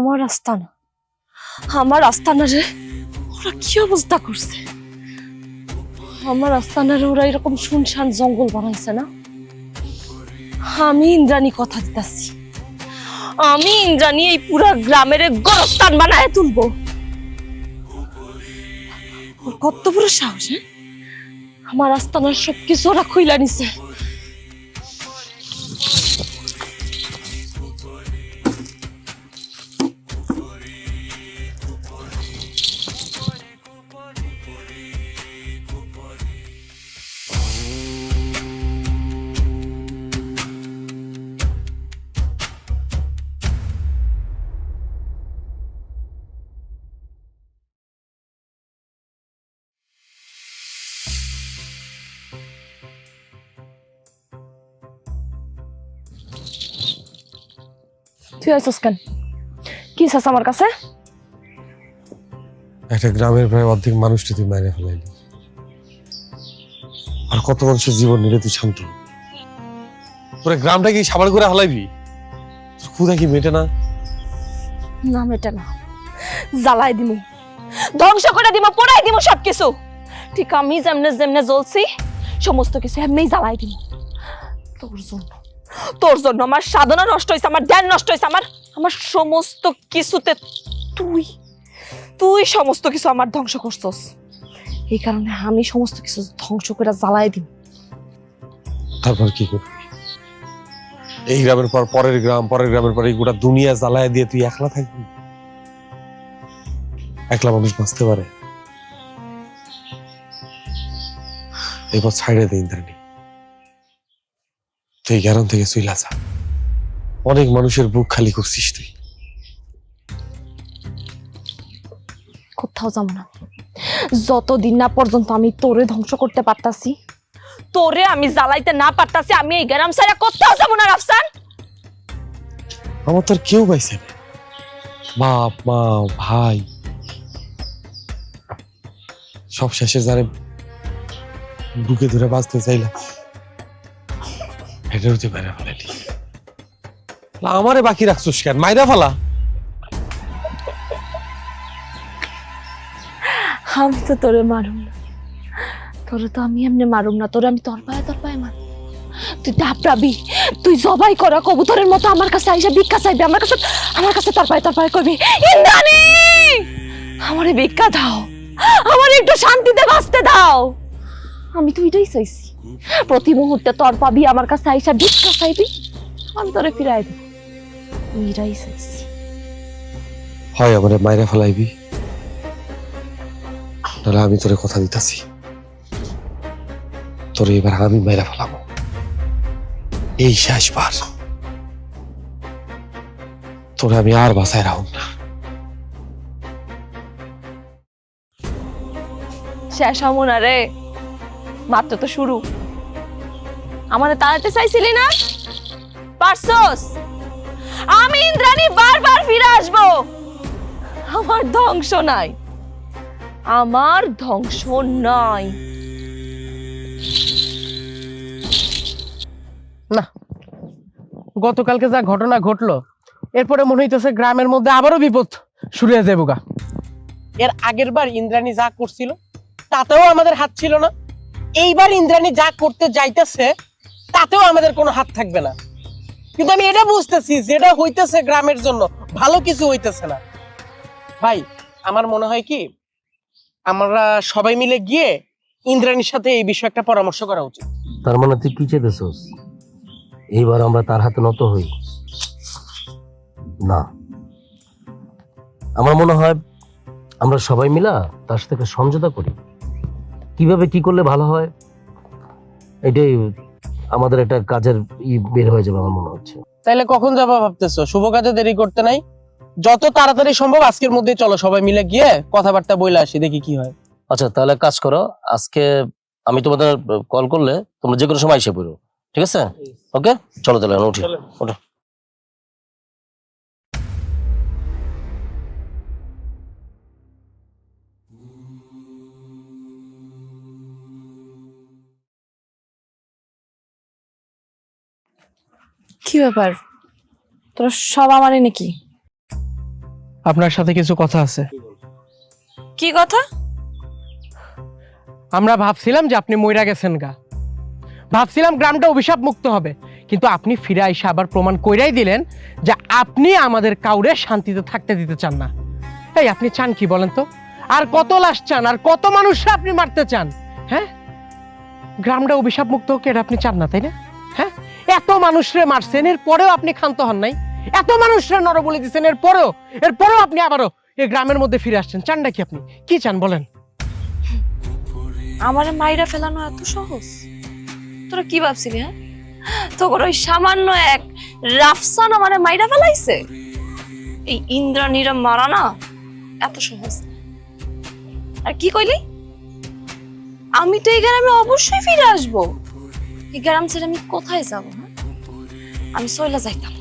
আমার আস্তানা রে ওরা কি অবস্থা করছে। আমার আস্তানারে ওরা এরকম শুনশান জঙ্গল বানাইছে না। আমি ইন্দ্রাণী কথা দিতেছি, আমি ইন্দ্রাণী এই পুরা গ্রামের গোরস্থান বানায় তুলবো। ওর কত বড় সাহস! আমার আস্তানার সবকিছু ওরা খুইলা নিছে। তুই আইসস কেন? কি চাস আমার কাছে? একটা গ্রামের প্রায় অর্ধেক মানুষটি তুই মাইরে ফেলাইলি, আর কত মানুষের জীবন নিলে তুই শান্ত? তোরা গ্রামটা কি সাবার করে হালাইবি? তোর ক্ষুধা কি মেটে না? না মেটে না, জ্বালাই দিমু, ধ্বংস করে দিমু, পোড়াই দিমু সবকিছু। ঠিক আমি যেমনে যেমনে জ্বলছি সমস্ত কিছু এমনি জ্বালাই দিমু। তোর জন্য আমার সাধনা নষ্ট হয়েছে, আমার ধ্যান নষ্ট হয়েছে, আমার সমস্ত কিছুতে তুই তুই সমস্ত কিছু আমার ধ্বংস করছস। এই কারণে আমি সমস্ত কিছু ধ্বংস করে জ্বালাই দিই। তারপর কি করবি? এই গ্রামের পর পরের গ্রাম, পরের গ্রামের পর এই গোটা দুনিয়া জ্বালায় দিয়ে তুই একলা থাকবি? একলা মানুষ বাঁচতে পারে? এবার ছাইড়ে দে ইন্দ্রাণী, তুই গ্রাম থেকে চইলা যা। অনেক মানুষের বুক খালি করছিস তুই। কোথাও যাবো না যতদিন না পর্যন্ত আমি তোরে ধ্বংস করতে পারতাছি, তোরে আমি জ্বালাইতে না পারতাছি, আমি এই গ্রাম ছাড়া কোথাও যাবো না রাফসান। আমার তোর কেউ পাইছে না, বাপ মা ভাই সব শেষে যারে বুকে ধরে বাঁচতে চাইলা এটাও তুই মাইরা ফেলালি। আমারে বাকি রাখছিস কেন? মাইরা ফেলা। আমি তো তোরে মারুম না, তোরে তো আমি এমনি মারুম না, তোরে আমি তোর পায়ে মার। তুই ডাবরাবি, তুই জবাই করা কবুতরের মতো আমার কাছে আইসা ভিক্ষা চাইবি, আমার কাছে তোর পায়ে কইবি, ইন্দ্রাণী আমারে ভিক্ষা দাও, আমার একটু শান্তিতে বাঁচতে দাও। আমি তো এটাই চাইছি, প্রতি মুহূর্তে তোর পাবি আমার কাছে আইসা ভিক্ষা চাইবি, আমি তোরে ফিরাই দেব। এটাই চাইছি। হয় আমারে মাইরা ফেলাইবি, নাহলে আমি তোরে কথা দিতাছি তোরে এবার আমি মাইরা ফেলাবো। এই শেষবার তোরে আমি আর বাঁচায় রাখুম না। শেষ হবো না রে, মাত্র তো শুরু। আমাদের তাড়াতে চাইছিলি না, পারছস। আমি ইন্দ্রাণী বারবার ফিরে আসবো। আমার ধ্বংস নাই, আমার ধ্বংস নাই। না, গতকালকে যা ঘটনা ঘটলো এরপরে মনে হইতেছে গ্রামের মধ্যে আবারও বিপদ শুরু হয়ে যাবো গা। এর আগের বার ইন্দ্রাণী যা করছিল তাতেও আমাদের হাত ছিল না, এইবার ইন্দ্রাণী যা করতে যাইতেছে তাতেও আমাদের কোনো হাত থাকবে না। কিন্তু আমি এটা বুঝতেছি যেটা হইতেছে গ্রামের জন্য ভালো কিছু হইতেছে না। ভাই আমার মনে হয় কি আমরা সবাই মিলে গিয়ে ইন্দ্রাণীর সাথে এই বিষয়ে একটা পরামর্শ করা উচিত। তার মানে তুই কি চেতেছস এইবার আমরা তার হাতে নত হই? না, আমার মনে হয় আমরা সবাই মিলা তার সাথে একটা সমঝোতা করি, কিভাবে কি করলে ভালো হয়। এটাই আমাদের একটা কাজের বের হয়ে যাবে আমার মনে হচ্ছে। তাইলে কখন যাবা ভাবতেছো? শুভ কাজে দেরি করতে নাই, যত তাড়াতাড়ি সম্ভব আজকের মধ্যে চলো সবাই মিলে গিয়ে কথাবার্তা বলে আসি, দেখি কি হয়। আচ্ছা তাহলে কাজ করো, আজকে আমি তোমাদের কল করলে তোমরা যে কোনো সময় এসে পড়ো, ঠিক আছে? ওকে চলো তাহলে উঠি। ওঠো। কি ব্যাপার, তোরা সব আমারে নাকি? আপনার সাথে কিছু কথা আছে। কি কথা? আমরা ভাবছিলাম যে আপনি মইরা গেছেন গা, ভাবছিলাম গ্রামটা অভিশাপ মুক্ত হবে, কিন্তু আপনি ফিরে আইসা আবার প্রমাণ কইরাই দিলেন যে আপনি আমাদের কাউরে শান্তিতে থাকতে দিতে চান না। এই আপনি চান কি বলেন তো? আর কত লাশ চান? আর কত মানুষরা আপনি মারতে চান? হ্যাঁ, গ্রামটা অভিশাপ মুক্ত হোক এটা আপনি চান না, তাই না? হ্যাঁ, এত মানুষরে মারছেন, এর পরেও আপনি ক্ষান্ত হন নাই। এত মানুষরা নরবলি দিচ্ছেন, এরপরেও আপনি আবারও এই গ্রামের মধ্যে ফিরে আসছেন। চানটা কি? আপনি কি চান বলেন? আমার মাইরা ফেলানো এত সহজ? তোরা কি ভাবছিলি? হ্যাঁ, তোর ওই সামান্য এক রাফসান আমার মাইরা ফেলাইছে? এই ইন্দ্রাণীরা মারা না এত সহজ। আর কি কইলি? আমি তো এই গ্রামে অবশ্যই ফিরে আসবো। এই গ্রাম ছেড়ে আমি কোথায় যাবো? আমি চইলা যাইতাম,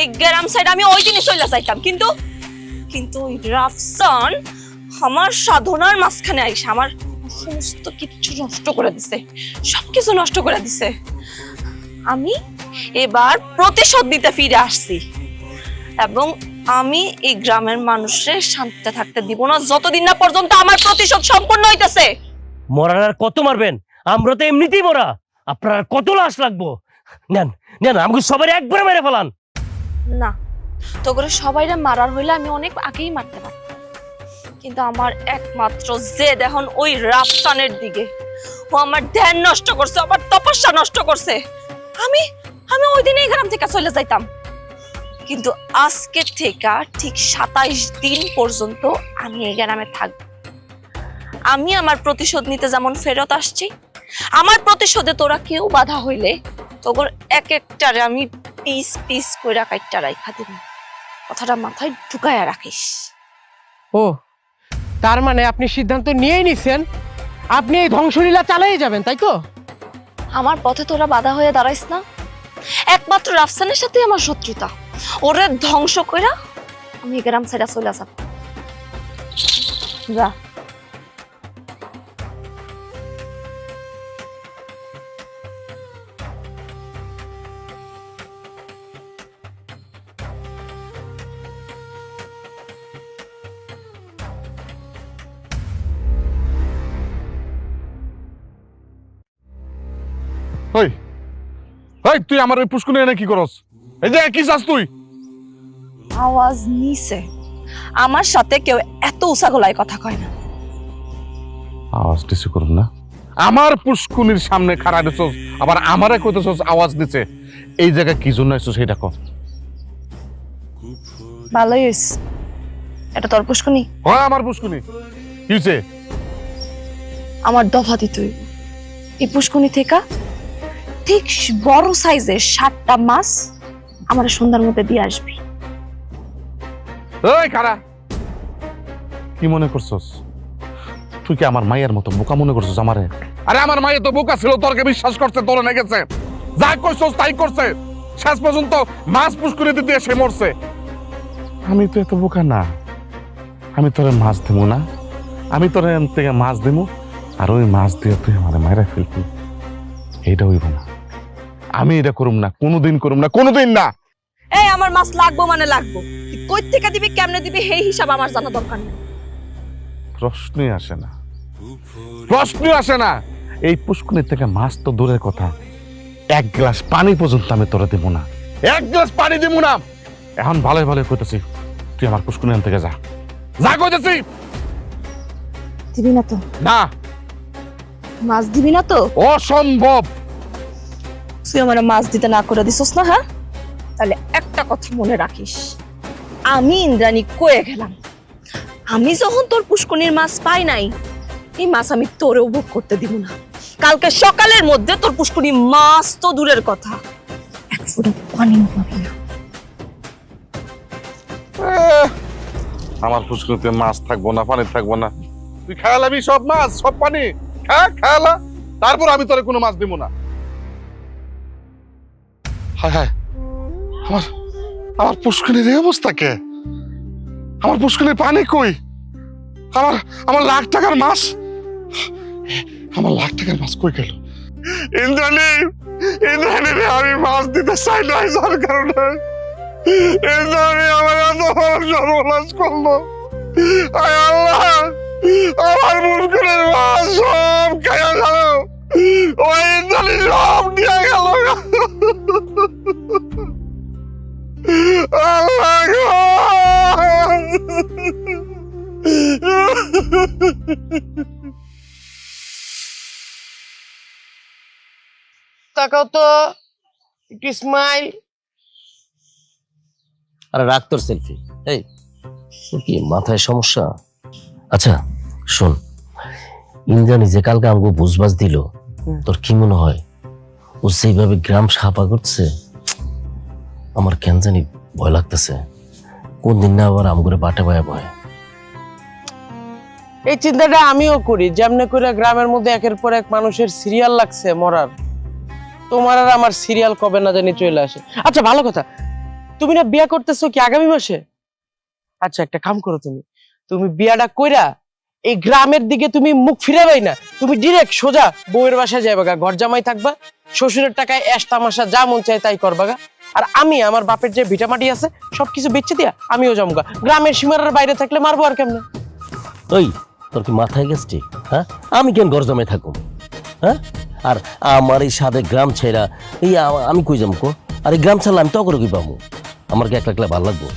এই গ্রাম সাইড আমি ওই দিনই চইলা যাইতাম, কিন্তু ওই রাফসান আমার সাধনার মাঝখানে আইসা আমার সমস্ত কিছু নষ্ট করে দিছে, সবকিছু নষ্ট করে দিছে। আমি এবার প্রতিশোধ দিতে ফিরে আসছি, এবং আমি এই গ্রামের মানুষের শান্তিতে থাকতে দিব না যতদিন না পর্যন্ত আমার প্রতিশোধ সম্পূর্ণ হইতেছে। মরার আর কত মারবেন? আমরা তো এমনিতেই মরা, আপনার আর কত লাশ লাগবো? নেন নেন, আমাকে সবার একবারে মেরে ফেলান। না, তো করে সবাইরে মারার হইলে আমি অনেক আগেই মারতে পারতাম, কিন্তু আমার একমাত্র জেদ এখন ওই রাফসানের দিকে। ও আমার ধ্যান নষ্ট করছে, আমার তপস্যা নষ্ট করছে। আমি ওই দিনই গ্রাম থেকে চলে যাইতাম, কিন্তু আজকে থেকে ঠিক 27 দিন পর্যন্ত আমি এই গ্রামে থাকবো। আমি আমার প্রতিশোধ নিতে যেমন ফেরত আসছি, আমার প্রতিশোধে তোরা কেউ বাধা হইলে তোর এক একটারে আমি পিস পিস কইরা কাইট্টা রাইখা দিব। কথাটা মাথায় ঢুকায়া রাখিস। ও, তার মানে আপনি সিদ্ধান্ত নিয়েই নিছেন আপনি এই ধ্বংসলীলা চালাই যাবেন, তাই তো? আমার পথে তোরা বাধা হয়ে দাঁড়াইস না। একমাত্র রাফসানের সাথে আমার শত্রুতা, ওরে ধ্বংস কইরা আমি এই গ্রাম ছেড়ে চলে যাব। যা। ওই ওই তুই আমার ওই পুষ্কুনি এনে কি করস? এই যে কি চাস তুই? আওয়াজ নিছে, আমার সাথে কেউ এত উসাগোলায় কথা কয় না। আওয়াজ দিছে করুন না, আমার পুষ্কুনির সামনে খাড়া দিছস, আবার আমারে কইতেছস আওয়াজ দিছে। এই জায়গায় কি জন্য আইছস সেটা কর। ভালোই হইছে, এটা তোর পুষ্কুনি? হয় আমার পুষ্কুনি। কি হইছে? আমার দফা দিতে হইব। এই পুষ্কুনি থেকে ঠিক বড় সাইজের 7টা মাছ আমার সন্ধ্যার মধ্যে দিয়ে আসবি। ওই খাড়া, কি মনে করছস? তুই কি আমার মায়ের মতো বোকা মনে করছস আমারে? আরে আমার মায়ে তো বোকা ছিল, তোরকে বিশ্বাস করছে, তোর না গেছে, যা কইছস তাই করছে। শেষ পর্যন্ত মাছ পুষ্কুনিতে দিয়ে সে মরছে। আমি তো এত বোকা না, আমি তোরে মাছ দেবো না, আমি তোরে এখান থেকে মাছ দেবো, আর ওই মাছ দিয়ে তুই আমার মায়েরা ফেলবি। এইটা হইব না, আমি এটা করুম না, কোনোদিন করুম না, কোনোদিন না। এই আমার মাছ লাগবো মানে লাগবো, তুই কই থেকে দিবি কেমনে দিবি সেই হিসাব আমার জানা দরকার নেই। প্রশ্নই আসে না, প্রশ্নই আসে না। এই পুষ্কুনির থেকে মাছ তো দূরের কথা, এক গ্লাস পানি পর্যন্ত আমি তোরা দেবো না, এক গ্লাস পানি দেবো না। এখন ভালোই ভালোই কইতেছি, তুই আমার পুষ্কুনির থেকে যা, যা কইতেছি। দিবি না তো? না, মাছ দিবি না তো? অসম্ভব। তুই আমার মাছ দিতে না করে দিছস না? হ্যাঁ, তাহলে একটা কথা মনে রাখিস, আমি ইন্দ্রাণী কয়ে গেলাম, আমি যখন তোর পুষ্কুনির মাছ পাই নাই, এই মাছ আমি তোরেও ভোগ করতে দিব না। কালকে সকালের মধ্যে তোর পুষ্কুনি মাছ তো দূরের কথা, এক ফোঁটা পানিও পাবি না। আমার পুষ্কুনিতে মাছ থাকবো না, পানি থাকবো না, তুই খেয়ালাবি সব মাছ সব পানি, খেয়ালা, তারপর আমি তোরে কোনো মাছ দিব না। হায় হায়, আমার আমার পুষ্কুনির এই অবস্থা কে? আমার পুষ্কুনির পানি কই? আমার আমার লাখ টাকার মাছ, আমার লাখ টাকার মাছ কই গেল? ইন্দ্রাণী, ইন্দ্রাণী রে, আমি মাছ দিতে চাই না যার কারণে ইন্দ্রাণী আমার এত বড় সর্বনাশ করলো। আয় আল্লাহ, আমার মুশকিলের মাছ সব খেয়ে গেল, ওই ইন্দ্রাণী সব নিয়ে গেল। আল্লাহ গো! তাকাও তো, একটু স্মাইল। আরে রাখ তোর সেলফি। এই তোর কি মাথায় সমস্যা? আচ্ছা শোন, ইন্দ্রাণী যে কালকে আমাকে বুঝবাজ দিল, তোর কি মনে হয় ও সেইভাবে গ্রাম সাফা করছে? আমার কেন জানি ভয় লাগতেছে, কোন দিন না আবার আমগুলো বাটে বায়া ভয়। এই চিন্তাটা আমিও করি, যেমনে করে গ্রামের মধ্যে একের পর এক মানুষের সিরিয়াল লাগছে মরার, তোমার আর আমার সিরিয়াল কবে না জানি চলে আসে। আচ্ছা ভালো কথা, তুমি না বিয়া করতেছো কি আগামী মাসে? আচ্ছা একটা কাম করো, তুমি বিয়াটা কইরা এই গ্রামের দিকে তুমি মুখ ফিরাবাই না, তুমি ডিরেক্ট সোজা বউয়ের বাসায় যাইবা গা, ঘর জামাই থাকবা, শ্বশুরের টাকায় এশ তামাশা যা মন চায় তাই করবা গা। আর আমি আমার বাপের যে ভিটামাটি আছে সবকিছু বেচে দিয়া আমিও যাবো গা। গ্রামের সীমার বাইরে থাকলে মারবো আর কেমনে? ওই তোর কি মাথায় গেছে? হ্যাঁ, আমি কেন ঘর জমে থাকুম? হ্যাঁ, আর আমার এই সাদে গ্রাম ছেড়া এই আমি কই যাম কো? আর এই গ্রাম ছাড়লে আমি তো করে কি পাবো? আমার কি একলা একলা ভালো লাগবো?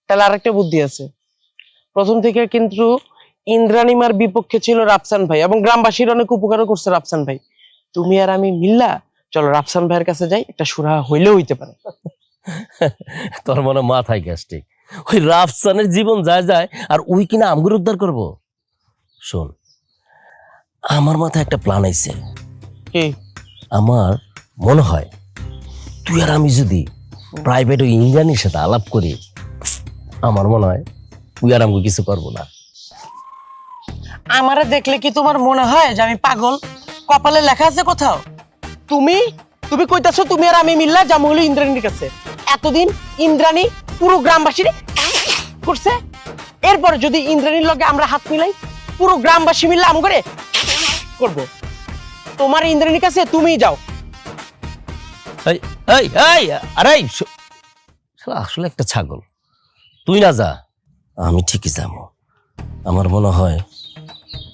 তাহলে আরেকটা বুদ্ধি আছে। প্রথম থেকে কিন্তু ইন্দ্রাণীমার বিপক্ষে ছিল রাফসান ভাই, এবং গ্রামবাসীর অনেক উপকারও করছে রাফসান ভাই। তুমি আর আমি মিল্লা চলো রাফসান ভাইয়ের কাছে যাই, একটা সুরাহা হইলেও হইতে পারে। তোর মনে মাথায় গেছে? ওই রাফসানের জীবন যায় যায় আর ওই কিনা আমগুর উদ্ধার করবো? শোন, আমার মাথায় একটা প্ল্যান আইছে। কি? আমার মনে হয় তুই আর আমি যদি প্রাইভেট ওই ইন্দ্রাণীর সাথে আলাপ করি, আমার মনে হয় তুই আর আমাকে কিছু করবো না। আমারে দেখলে কি তোমার মনে হয় যে আমি পাগল? কপালে লেখা আছে কোথাও? তুমি তুমি কইতাছো তুমি আর আমি মিল্লা যাবো হলো ইন্দ্রাণীর কাছে? এতদিন ইন্দ্রাণী পুরো গ্রামবাসীর করছে, এরপরে যদি ইন্দ্রাণীর লগে আমরা হাত মিলাই পুরো গ্রামবাসী মিল্লা আম করে করব। তোমার ইন্দ্রাণীর কাছে তুমিই যাও। এই এই এই আরে শালা আসলে একটা ছাগল। তুই না যা, আমি ঠিকই যাবো। আমার মনে হয়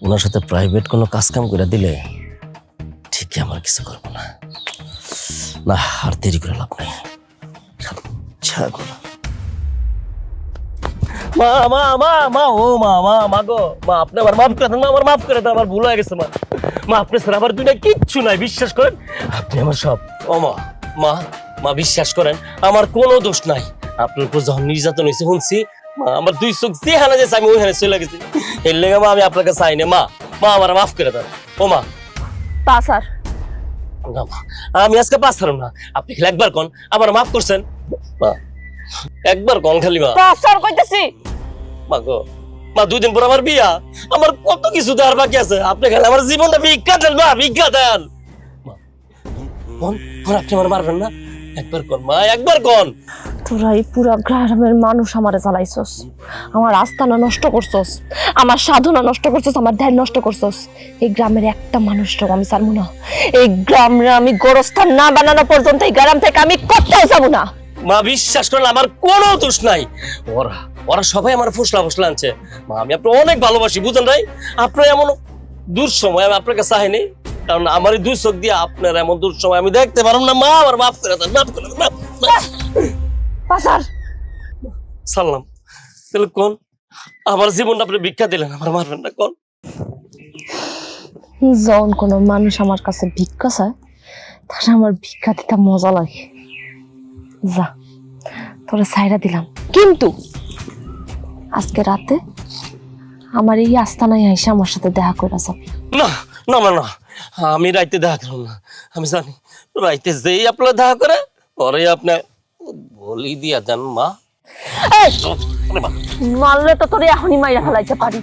ওনার সাথে প্রাইভেট কোনো কাজ কাম করে দিলে ঠিকই আমার কিছু করবো না। না আর দেরি করে লাভ নাই। ছাগল। মা মা মা মা ও মা মা মা গো মা, আপনি আমার মাফ করে দেন, আমার মাফ করে দেন, আমার ভুল হয়ে গেছে মা। মা আপনি স্যার আমার দুনিয়া কিচ্ছু নাই, বিশ্বাস করেন, আপনি আমার সব। ও মা মা মা বিশ্বাস করেন, আমার কোনো দোষ নাই। আপনার উপর যখন নির্যাতন হয়েছে শুনছি, মা আমার দুই চোখ যে হানা গেছে আমি ওইখানে চলে গেছি। এর লেগে মা আমি আপনাকে চাই না। মা মা আমার মাফ করে দেন। ও মা পাসার না মা, আমি আজকে পাস পারব না। আপনি খালি একবার কোন আমার মাফ করছেন মা, একবার কোন খালি মা। পাসার কইতাছি। মা গো মা, 2 দিন পর আমার বিয়া, আমার কত কিছু দেওয়ার বাকি আছে। আপনি খালি আমার জীবনটা ভিক্ষা দেন মা, ভিক্ষা দেন। আপনি আমার মারবেন না? একবার কোন মা, একবার কোন। তোরা এই পুরা গ্রামের মানুষ আমারে জ্বালাইছস, আমার আস্থানা নষ্ট করছস, আমার সাধনা নষ্ট করছস, আমার ধ্যান নষ্ট করছস। এই গ্রামের একটা মানুষটাও আমি ছাড়বো না। এই গ্রামে আমি গোরস্থান না বানানো পর্যন্ত এই গ্রাম থেকে আমি কোথাও যাবো না। মা বিশ্বাস করেন, আমার কোনো দোষ নাই। ওরা ওরা সবাই আমার ফুসলা ফুসলা আনছে মা। আমি আপনার অনেক ভালোবাসি, বুঝেন নাই? আপনার এমন দূর সময় আমি আপনার কাছে আইনি, কারণ আমার এই 2 চোখ দিয়ে আপনার এমন দূর সময় আমি দেখতে পারলাম না। মা আমার মাফ করে দেন, মাফ করে দেন। পাসার সালাম। তাহলে কোন আমার জীবনটা আপনি ভিক্ষা দিলেন, আমার মারবেন না কোন? যখন কোনো মানুষ আমার কাছে ভিক্ষা চায়, তাহলে আমার ভিক্ষা দিতে মজা লাগে। যা, তোরা ছাইরা দিলাম, কিন্তু আজকে রাতে আমার এই আস্তানায় আইসা আমার সাথে দেখা করে যাবি। না না মা না, আমি রাইতে দেখা করব না। আমি জানি রাইতে যেই আপনার দেখা করে পরে আপনার বলি দিয়া দেন মা। এই, মারলে তো তোরে এখনই মাইরা ফেলাইতে পারি।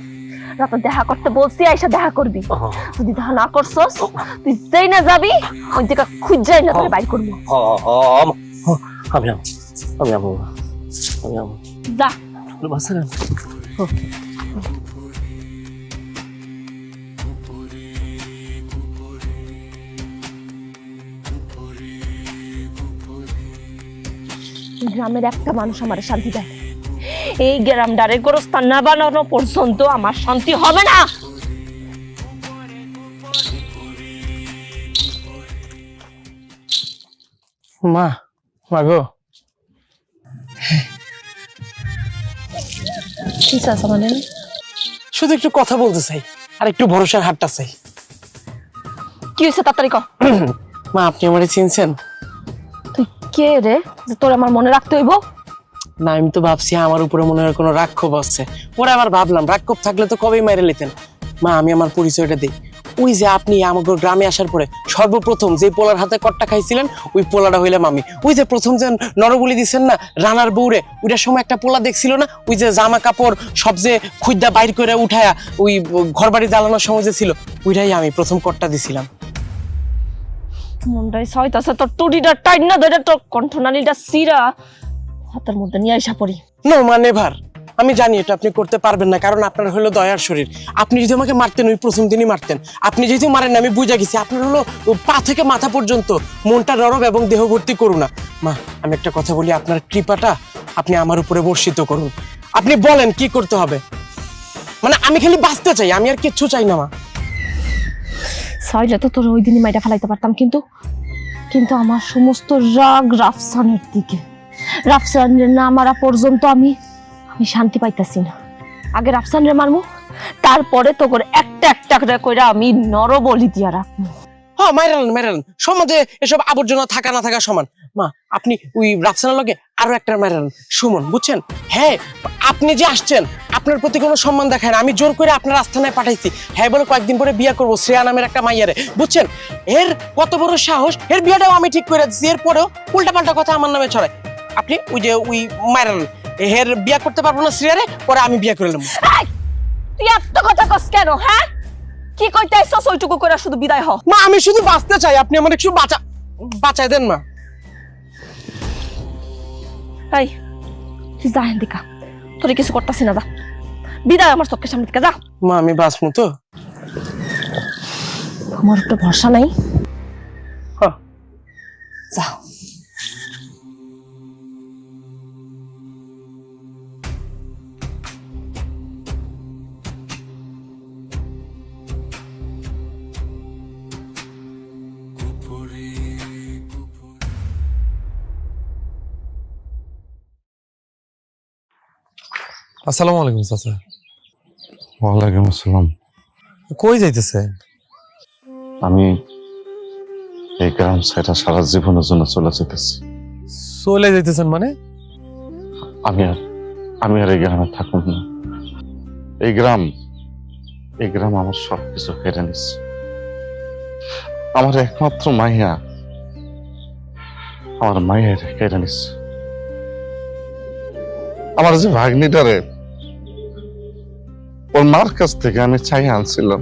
রাতে দেখা করতে বলছি, আইসা দেখা করবি। যদি দেখা না করছস, তুই যেই না যাবি ওই জায়গা খুঁজাই না তোরে বাইর করবো। আমি আমি আমি আমি আমি আমি যা। বাসারেন। গ্রামের একটা মানুষ আমার শান্তি দেয়। এই গ্রামটারে গোরস্থান না বানানো পর্যন্ত আমার শান্তি হবে না। মা, মা গো, কি চাচা মানে? শুধু একটু কথা বলতে চাই আর একটু ভরসার হাতটা চাই। কি হয়েছে তাড়াতাড়ি কর। মা, আপনি আমারে চিনছেন? তুই কে রে যে তোর আমার মনে রাখতে হইব? না, আমি তো ভাবছি আমার উপরে মনে হয় কোনো রাক্ষোভ আছে। পরে আবার ভাবলাম রাক্ষোভ থাকলে তো কবেই মেরে নিতেন। মা, আমি আমার পরিচয়টা দিই। ওই যে আপনি আমাদের গ্রামে আসার পরে সর্বপ্রথম যে পোলার হাতে কট্টা খাইছিলেন, ওই পোলাটা হইলাম আমি। ওই যে প্রথম যে নরবলি দিচ্ছেন না রানার বউরে, ওইটার সময় একটা পোলা দেখছিল না, ওই যে জামা কাপড় সব যে খুদ্দা বাইর করে উঠায়া ওই ঘর বাড়ি জ্বালানোর সময় যে ছিল, ওইটাই আমি প্রথম কট্টা দিছিলাম। মনটাই সহায়তাছে তোর টুটিটা টাইট না ধরে তোর কণ্ঠনালীটা সিরা হাতের মধ্যে নিয়ে আইসা পড়ি। নো মানে ভার, আমি জানি এটা আপনি করতে পারবেন না, কারণ আপনার হলো দয়ার শরীর। আপনি যদি আমাকে মারতেন ওই প্রথম দিনই মারতেন। আপনি যেহেতু মারেন না, আমি বুঝা গেছি আপনার হলো পা থেকে মাথা পর্যন্ত মনটা নরম এবং দেহ ভর্তি করুন না। মা, আমি একটা কথা বলি, আপনার কৃপাটা আপনি আমার উপরে বর্ষিত করুন। আপনি বলেন কি করতে হবে। মানে আমি খালি বাঁচতে চাই, আমি আর কিচ্ছু চাই না মা। চাইলে তো তোর ওই দিনই মাইটা ফেলাইতে পারতাম, কিন্তু কিন্তু আমার সমস্ত রাগ রাফসানের দিকে। রাফসানের না মারা পর্যন্ত আমি শান্তি পাইতাছি না। আগে রাফসানরে মারমু, তারপরে তো করে একটা একটা করে কইরা আমি নরবলি দিয়া রাখবো। হ্যাঁ, মাইরালেন সমাজে এসব আবর্জনা থাকা না থাকা সমান। মা, আপনি ওই রাফসানের লগে আরো একটা মাইরালেন, সুমন, বুঝছেন? হ্যাঁ, আপনি যে আসছেন আপনার প্রতি কোনো সম্মান দেখায় না। আমি জোর করে আপনার আস্থানায় পাঠাইছি। হ্যাঁ বলে কয়েকদিন পরে বিয়ে করবো শ্রেয়া নামের একটা মাইয়ারে, বুঝছেন? এর কত বড় সাহস, এর বিয়েটাও আমি ঠিক করে দিচ্ছি। এরপরেও উল্টাপাল্টা কথা আমার নামে ছড়ায়। আপনি ওই যে ওই মাইরালেন, এর বিয়ে করতে পারবো না শ্রেয়ারে, পরে আমি বিয়ে করে নেবো। তুই এত কথা কস কেন? হ্যাঁ, কি কইতে আইছস ওইটুকু করে শুধু বিদায় হ। মা, আমি শুধু বাঁচতে চাই, আপনি আমার একটু বাঁচায় দেন মা। এই তুই যা হেন দিকা, তোরে কিছু করতাছি না, যা বিদায় আমার চোখের সামনে থেকে যা। মা, আমি বাঁচবো তো? আমার একটা ভরসা নাই। হ্যাঁ, যা। আসসালামু আলাইকুম চাচা। ওয়ালাইকুম আসসালাম। কই যাইতেছে? আমি এই গ্রাম ছেড়ে সারা জীবনের জন্য চলে যেতেছি। চলে যাইতেছেন মানে? আমি আর এই গ্রামে থাকুন না। এই গ্রাম আমার সবকিছু কেড়ে নিচ্ছে। আমার একমাত্র মাইয়া, আমার মায়ের কেড়ে নিচ্ছে। আমার যে ভাগ্নিটারে ওর মার কাছ থেকে আমি চাই আনছিলাম,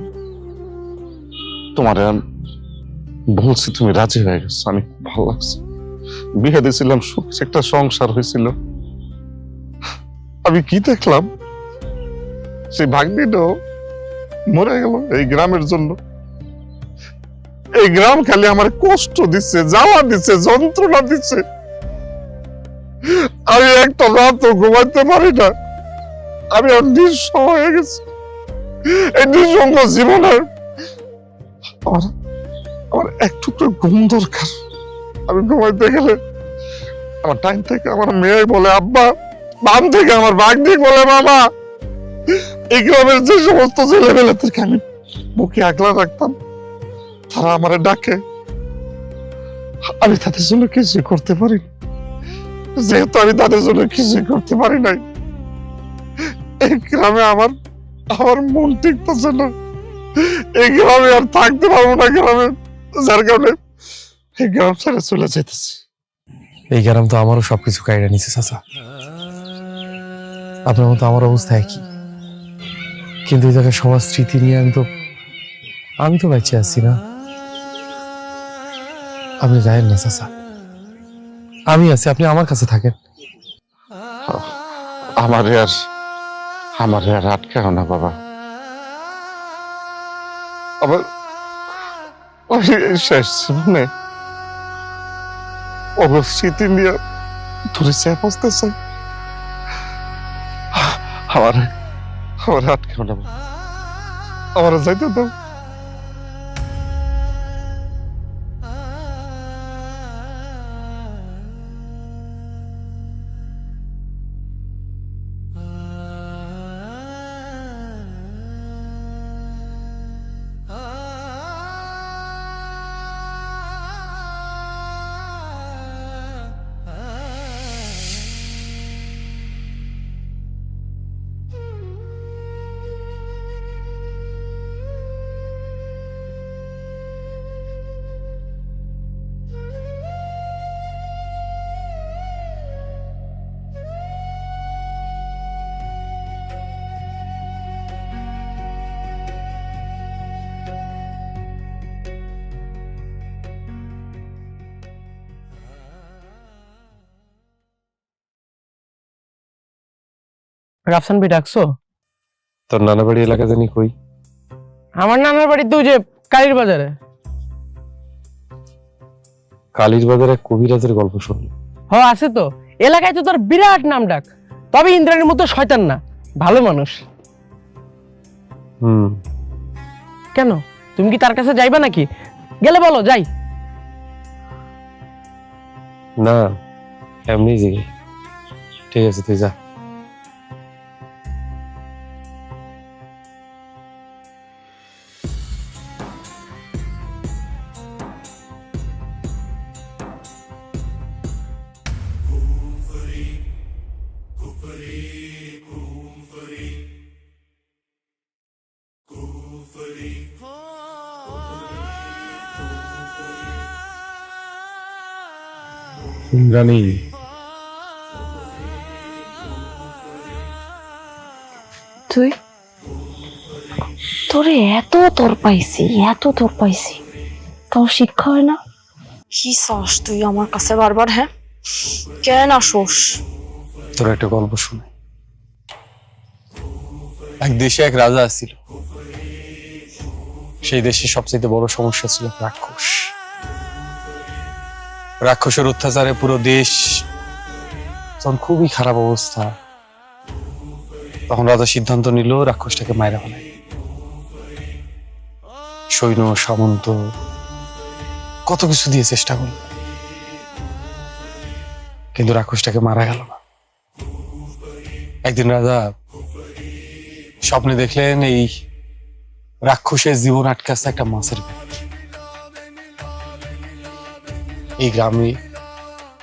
তোমার বলছি তুমি রাজি হয়ে গেছো, আমি খুব ভালো লাগছে। বিয়ে দিয়েছিলাম, সুখে একটা সংসার হয়েছিল। আমি কি দেখলাম, সেই ভাগ্নিটাও মরে গেল এই গ্রামের জন্য। এই গ্রাম খালি আমার কষ্ট দিচ্ছে, জ্বালা দিচ্ছে, যন্ত্রণা দিচ্ছে। আমি একটা রাতও ঘুমাইতে পারি না। আমি আর নিঃস্ব হয়ে গেছি। এই নিঃসঙ্গ জীবনের আমার একটু ঘুম দরকার। আমি ঘুমাইতে গেলে আমার টাইম থেকে আমার মেয়ে বলে আব্বা, বাম থেকে আমার ভাগ্নি বলে মামা। এই গ্রামের যে সমস্ত ছেলেমেয়েদেরকে আমি বুকে আগলা রাখতাম, তারা আমারে ডাকে। আমি তাদের জন্য কিছু করতে পারি, যেহেতু আমি তাদের জন্য কিছু করতে পারি নাই, এই গ্রামে আমার মন টিকতেছে না। এই গ্রামে আর থাকতে পারবো না গ্রামে, যার কারণে এই গ্রাম ছেড়ে চলে যেতেছি। এই গ্রাম তো আমারও সবকিছু কাইরা নিছে চাচা। আপনার মতো আমার অবস্থা একই, কিন্তু এই জায়গায় সবার স্মৃতি নিয়ে আমি তো বেঁচে আছি না। আপনি যায়েন না চাচা, আমি আছি, আপনি আমার কাছে থাকেন। আমারে আর আটকাও না বাবা। আবার ওই শেষ জীবনে স্মৃতি নিয়ে তোরে সে বসতেছে আমার আমার আটকে না আমার যাইতে দাও রাফসান ভাই ডাকছো? তোর নানা বাড়ি এলাকা জানি কই? আমার নানার বাড়ি তো ওই যে কালীর বাজারে। কালীর বাজারে কবিরাজের গল্প শুনলি? আছে তো, এলাকায় তো তোর বিরাট নাম ডাক, তবে ইন্দ্রাণীর মতো শয়তান না, ভালো মানুষ। কেন, তুমি কি তার কাছে যাইবা নাকি? গেলে বলো যাই। না, এমনি জিগে। ঠিক আছে, তুই যা। ইন্দ্রাণী, তুই তোরে এত তোর পাইছি তোর শিক্ষা হয় না? কি চাস তুই আমার কাছে বারবার? হ্যাঁ, কেন আসোস? তোর একটা গল্প শুনে। এক দেশে এক রাজা ছিল। সেই দেশে সবচেয়ে বড় সমস্যা ছিল রাক্ষস। রাক্ষসের অত্যাচারে পুরো দেশ তখন খুবই খারাপ অবস্থা। তখন রাজা সিদ্ধান্ত নিল রাক্ষসটাকে মাইরা ফেলায়। সৈন্য সামন্ত কত কিছু দিয়ে চেষ্টা করল, কিন্তু রাক্ষসটাকে মারা গেল না। একদিন রাজা স্বপ্নে দেখলেন এই রাক্ষসের জীবন আটকে আছে একটা মাছের পেটে। এই গ্রামে,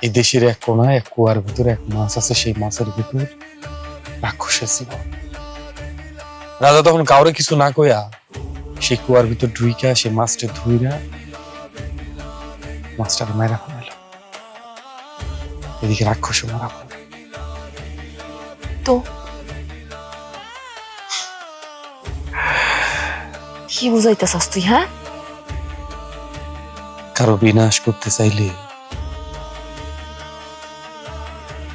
এই দেশের এক কোনায় এক কুয়ার ভিতরে এক মাছ আছে, সেই মাছের ভিতর রাক্ষসের জীবন। রাজা তখন কাউরে কিছু না কইয়া সেই কুয়ার ভিতর ঢুইকা সেই মাছটা ধুইরা মাছটাকে মারা ফেলাইল। এদিকে রাক্ষসও মারা ফেলাইল। তো কি বুঝাইতেছাস তুই? হ্যাঁ, কারো বিনাশ করতে চাইলে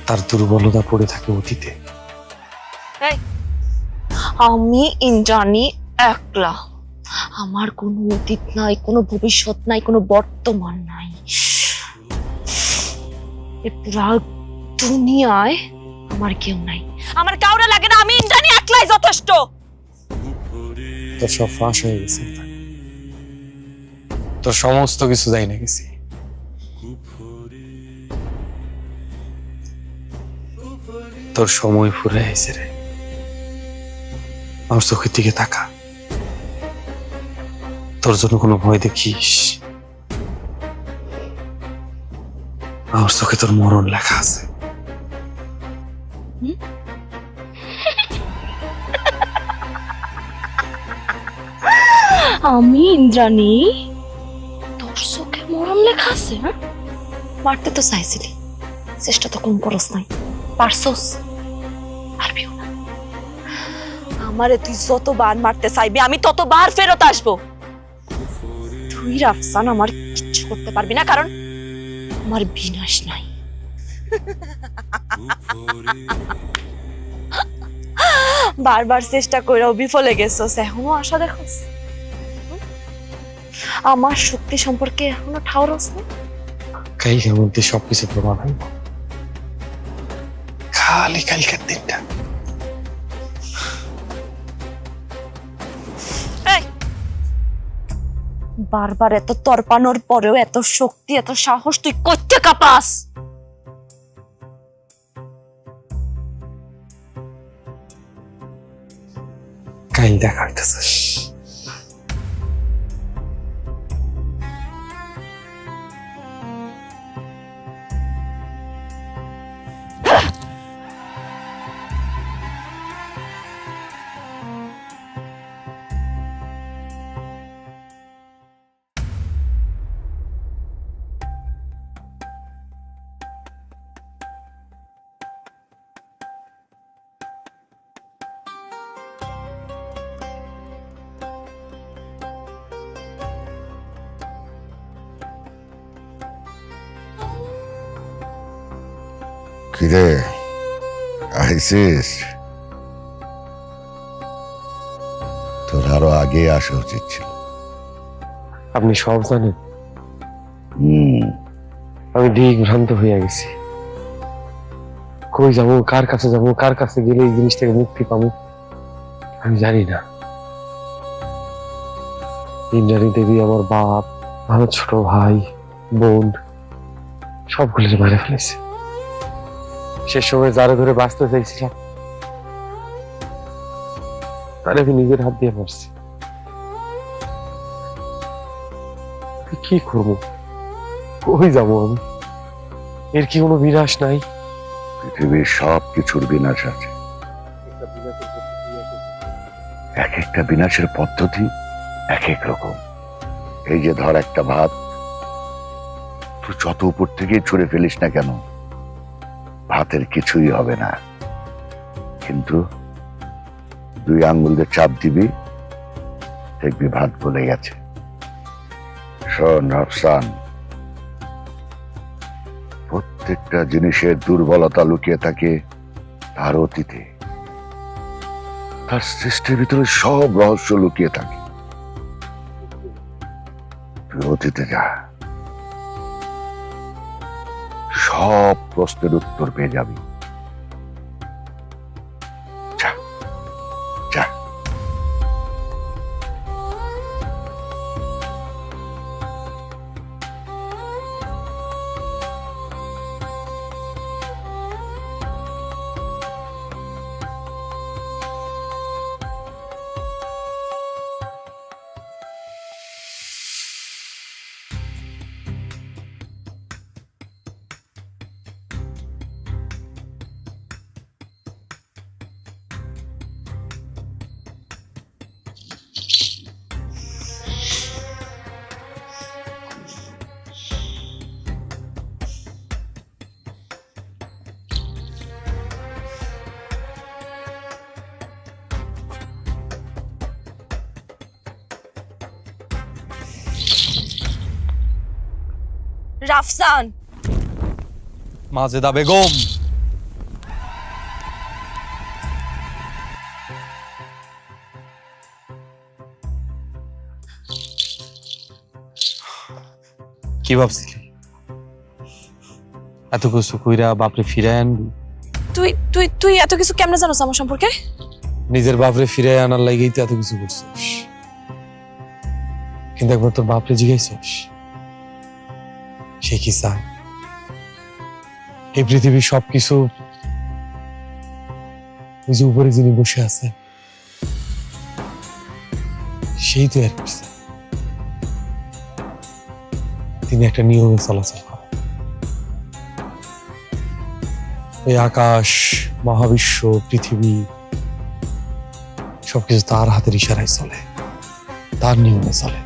তার দুর্বলতা পড়ে থাকে অতীতে। আমি ইন্দ্রাণী একলা, আমার কোনো অতীত নাই, কোনো ভবিষ্যৎ নাই, কোনো বর্তমান নাই। এই পুরা দুনিয়ায় আমার কেউ নাই, আমার কাউরে লাগে না। আমি ইন্দ্রাণী একলাই যথেষ্ট। তোর সব ফাঁস হয়ে গেছে, তোর সমস্ত কিছু যাই না গেছি। তোর সময় ফুরে আইছে রে। আমার চোখের দিকে তাকা, তোর জন্য কোনো ভয় দেখিস? আমার চোখে তোর মরণ লেখা আছে। আমি ইন্দ্রাণী, তোর চোখে মরণ লেখা আছে? হ্যাঁ, মারতে তো চাইছিলি, চেষ্টা তো কম করস নাই, পারছস? পারবিও না। আমারে তুই যতবার মারতে চাইবি আমি ততবার ফেরত আসবো। তুই রাফসান আমার কিচ্ছু করতে পারবি না, কারণ আমার বিনাশ নাই। বারবার চেষ্টা কইরাও বিফলে গেছস, এখনো আশা দেখছস? আমার শক্তি সম্পর্কে এখনো ঠাউরস না? কাইয়ের মধ্যে সবকিছু প্রমাণ হইব। খালি কালকের দিনটা। বারবার এত তরপানোর পরেও এত শক্তি এত সাহস তুই করতে কাপাস? কাল দেখা হইতেছে। কিরে আইসিস? তোর আরো আগে আসা উচিত ছিল। আপনি সব জানেন, হুম, আমি দিক ভ্রান্ত হইয়া গেছি। কই যাবো, কার কাছে যাবো, কার কাছে গেলে এই জিনিস থেকে মুক্তি পাবো আমি জানি না। ইন্দ্রাণী দেবী, আমার বাপ, আমার ছোট ভাই, বোন সবগুলো মারে ফেলেছে। সে সময় যারা ধরে বাঁচতে চাইছিলাম তাহলে আমি নিজের হাত দিয়ে মারছি। কি করবো, কই যাবো আমি? এর কি কোনো বিনাশ নাই? পৃথিবীর সব কিছুর বিনাশ আছে, এক একটা বিনাশের পদ্ধতি এক এক রকম। এই যে ধর একটা ভাত, তুই যত উপর থেকে ছুঁড়ে ফেলিস না কেন ভাতের কিছুই হবে না, কিন্তু 2 আঙ্গুল দিয়ে চাপ দিবি দেখবি ভাত গলে গেছে। শোন রাফসান, প্রত্যেকটা জিনিসের দুর্বলতা লুকিয়ে থাকে তার অতীতে, তার সৃষ্টির ভিতরে সব রহস্য লুকিয়ে থাকে। তুই অতীতে যা, সব প্রশ্নের উত্তর পেয়ে যাবি। যা যা। রাফসান, মাজেদা বেগম, কি ভাবছিলি এত কিছু কইরা বাপরে ফিরায় আনবি? তুই তুই তুই এত কিছু কেমনে জানোস আমার সম্পর্কে? নিজের বাপরে ফিরায় আনার লাগেই তো এত কিছু করছিস, কিন্তু একবার তোর বাপরে জিজ্ঞাসিস সে কি চায়? এই পৃথিবীর সবকিছু ওই যে উপরে যিনি বসে আছেন সেই তৈরি করছে। তিনি একটা নিয়মে চলাচল করেন। এই আকাশ, মহাবিশ্ব, পৃথিবী সবকিছু তার হাতের ইশারায় চলে, তার নিয়মে চলে।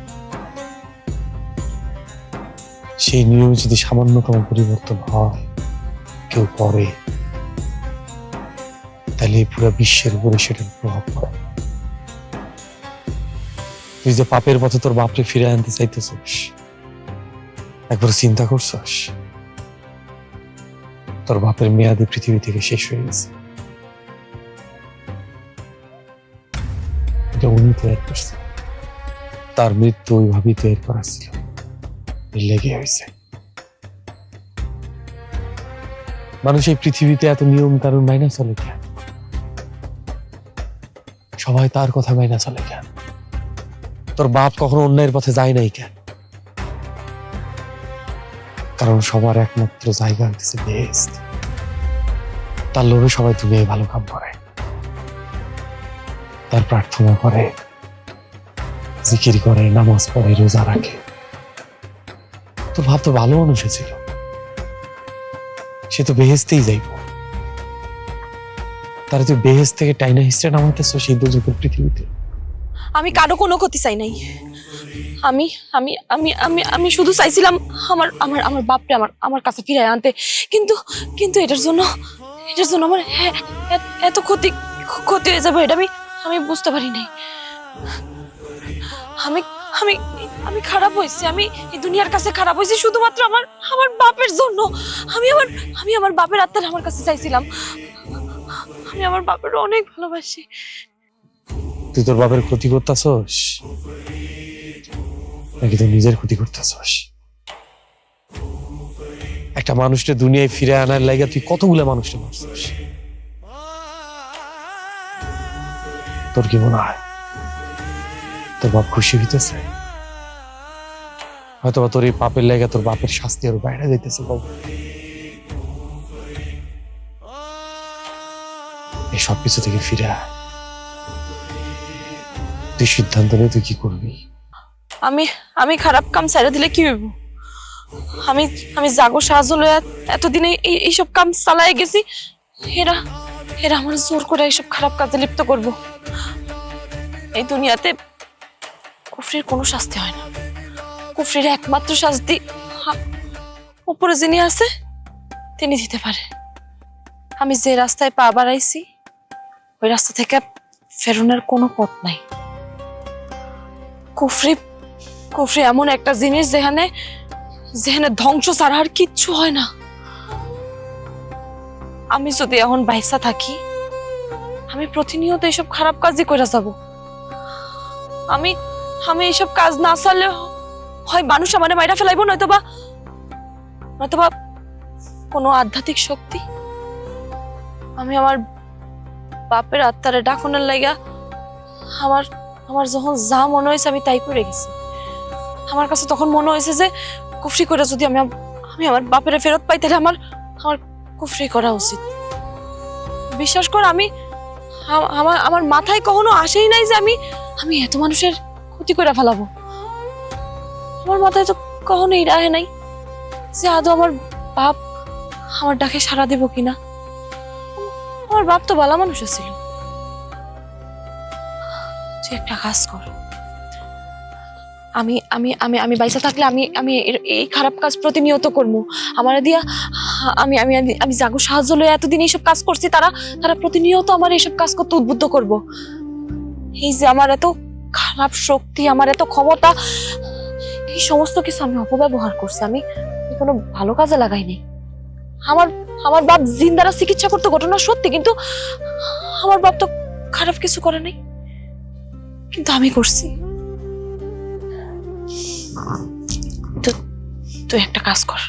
সেই নিয়মে যদি সামান্যতম পরিবর্তন হয়, কেউ করে, তাহলে এই পুরো বিশ্বের উপরে সেটার প্রভাব পড়ে। তুই যে পাপের পথে তোর বাপরে ফিরে আনতে চাইতেছিস, একবার চিন্তা করছস তোর বাপের মেয়াদে পৃথিবী থেকে শেষ হয়ে গেছে? এটা উনি তৈরি করছে, তার মৃত্যু ওইভাবেই তৈরি করা ছিল, লেগে হয়েছে। মানুষ এই পৃথিবীতে এত নিয়ম কানুন মাইনা চলে কেন? সবাই তার কথা মাইনা চলে কেন? তোর বাপ কখনো অন্যায়ের পথে যায় নাই কেন? কারণ সবার একমাত্র জায়গা হচ্ছে বেহেশত। তার লোভে সবাই দুনিয়ায় ভালো কাম করে, তার প্রার্থনা করে, জিকির করে, নামাজ পড়ে, রোজা রাখে। তোর ভাব তো ভালো মানুষ ছিল, সে তো বেহেশতেই যাইব। তারা তুই বেহেশত থেকে টাইনা হিস্ট্রে নামাইতেছ সেই দুজকের পৃথিবীতে। আমি কারো কোনো ক্ষতি চাই নাই। আমি আমি আমি আমি আমি শুধু চাইছিলাম আমার আমার আমার বাপরে আমার কাছে ফিরায় আনতে। কিন্তু কিন্তু এটার জন্য আমার এত ক্ষতি ক্ষতি হয়ে যাবে এটা আমি বুঝতে পারি নাই। আমি আমি আমি খারাপ হয়েছি, আমি এই দুনিয়ার কাছে খারাপ হয়েছি শুধুমাত্র আমার বাপের জন্য। আমি আমার বাপের আত্মার আমার কাছে চাইছিলাম। আমি আমার বাপের অনেক ভালোবাসি। তুই তোর বাপের ক্ষতি করতেছস নাকি তুই নিজের ক্ষতি করতেছস? একটা মানুষকে দুনিয়ায় ফিরে আনার লাগা তুই কতগুলা মানুষকে মারছস। তোর কি মনে হয় তোর বাপ খুশি হইতেছে? হয়তো তোর এই পাপের লাগা তোর বাপের শাস্তি আরো বাইরে যাইতেছে। বাবু, এই সবকিছু থেকে ফিরে আয়। তুই সিদ্ধান্ত নে তুই কি করবি। আমি খারাপ কাম ছেড়ে দিলে কি হইব? আমি আমি জাগো সাহায্য লইয়া এতদিনে এইসব কাম চালায় গেছি। এরা এরা আমার জোর করে এইসব খারাপ কাজে লিপ্ত করব। এই দুনিয়াতে কুফরির কোনো শাস্তি হয় না। কুফরির একমাত্র শাস্তি উপরে যিনি আছে তিনি দিতে পারে। আমি যে রাস্তায় পা বাড়াইছি ওই রাস্তা থেকে ফেরোনোর কোনো পথ নাই। কুফরি কুফরি এমন একটা জিনিস যেখানে ধ্বংস ছাড়া আর কিচ্ছু হয় না। আমি যদি এখন বাইসা থাকি আমি প্রতিনিয়ত এইসব খারাপ কাজই করে যাব। আমি আমি এইসব কাজ না ছাড়লে হয় মানুষ আমারে মাইরা ফেলাইব, নয়তোবা কোনো আধ্যাত্মিক শক্তি আমি আমার বাপের আত্মারে ডাকনের লাইগা আমার যখন যা মনে হয়েছে আমি তাই করে গেছি। আমার কাছে তখন মনে হয়েছে যে কুফরি করে যদি আমি আমার বাপের ফেরত পাই তাহলে আমার কুফরি করা উচিত। বিশ্বাস কর আমি আমার মাথায় কখনো আসেই নাই যে আমি এত মানুষের ক্ষতি করে ফেলাবো। আমার মাথায় তো কখনোই রাহে নাই যে আদৌ আমার বাপ আমার ডাকে সাড়া দেব কিনা। আমার বাপ তো ভালো মানুষ ছিল। তুই একটা কাজ কর, আমি আমি আমি আমি বাইসা থাকলে আমি এই খারাপ কাজ প্রতিনিয়ত করবো। আমার দিয়া আমি আমি আমি জাগো সাহায্য লয়ে এতদিন এইসব কাজ করছি, তারা প্রতিনিয়ত আমার এইসব কাজ করতে উদ্বুদ্ধ করব। এই যে আমার এত খারাপ শক্তি, আমার এত ক্ষমতা, এই সমস্ত কিছু আমি অপব্যবহার করছি। আমি কোনো ভালো কাজে লাগাইনি। আমার বাপ জিন্দারা চিকিৎসা করতে, ঘটনা সত্যি, কিন্তু আমার বাপ তো খারাপ কিছু করে নাই, কিন্তু আমি করছি। তুই একটা কাজ কর,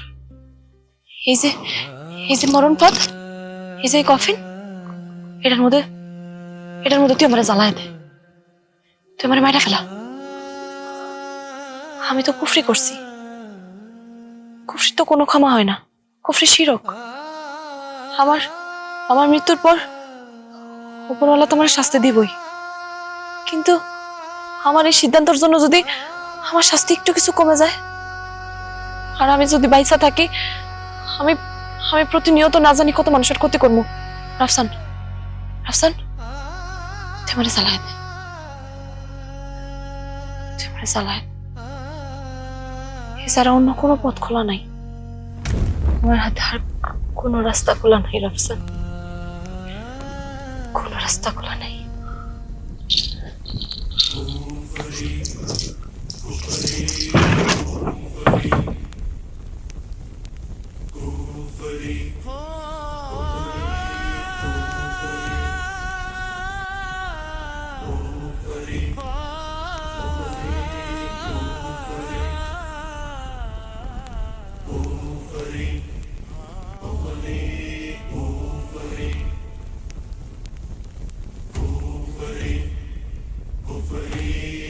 এই যে মরণ পথ, এই যে কফিন, এটার মধ্যে তুই আমার জ্বালায় দে, তুই আমার মাইরা ফেলা। আমি তো কুফরি করছি, কুফরি তো কোনো ক্ষমা হয় না, কুফরি শিরক। আমার মৃত্যুর পর উপরওয়ালা তোমার শাস্তি দিবই, কিন্তু আমার এই সিদ্ধান্তের জন্য যদি আমার শাস্তি একটু কিছু কমে যায় আর আমি যদি বাইসা থাকি, আমি প্রতিনিয়ত না জানি কত মানুষের ক্ষতি করবো। রাফসান তুই আমারে জ্বালায় দে, তুই আমারে জ্বালায়। এছাড়া অন্য কোনো পথ খোলা নাই, আমার হাতে আর কোনো রাস্তা খোলা নাই রাফসান, কোনো রাস্তা খোলা নাই। free.